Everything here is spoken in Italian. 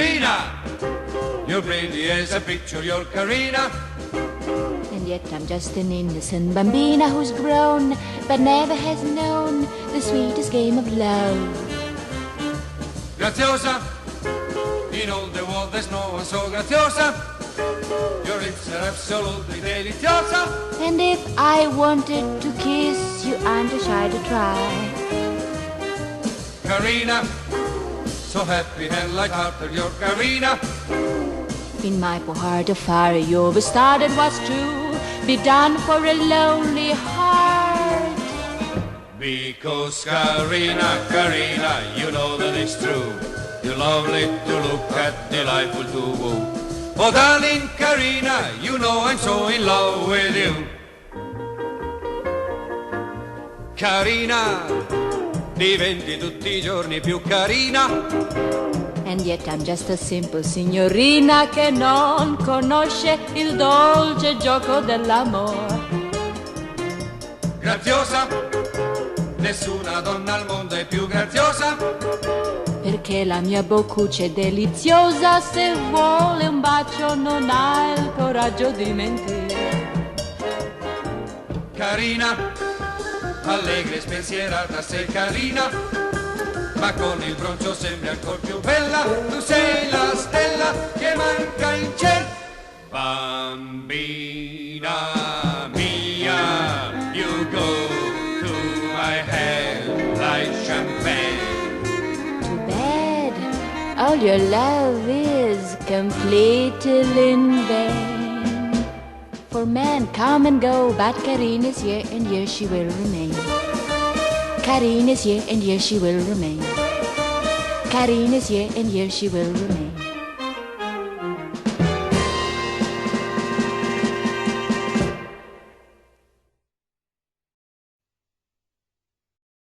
Carina, you're pretty as a picture, you're Carina. And yet I'm just an innocent bambina who's grown, but never has known the sweetest game of love. Graziosa, in all the world there's no one so graziosa. Your lips are absolutely deliziosa. And if I wanted to kiss you, I'm too shy to try. Carina, so happy and light-hearted, you're Carina. In my poor heart of fire, you overstarted what's to be done for a lonely heart. Because Carina, Carina, you know that it's true. You're lovely to look at, delightful to woo. Oh darling Carina, you know I'm so in love with you. Carina, diventi tutti i giorni più carina. And yet I'm just a simple signorina che non conosce il dolce gioco dell'amore. Graziosa, nessuna donna al mondo è più graziosa. Perché la mia boccuccia è deliziosa, se vuole un bacio non ha il coraggio di mentire. Carina, allegra e spensierata sei carina, ma con il broncio sembri ancora più bella. Tu sei la stella che manca in cielo. Bambina mia, you go to my head like champagne. All your love is completely in vain. For men come and go, but Carina's here and here she will remain. Carina's here and here she will remain. Carina's here and here she will remain.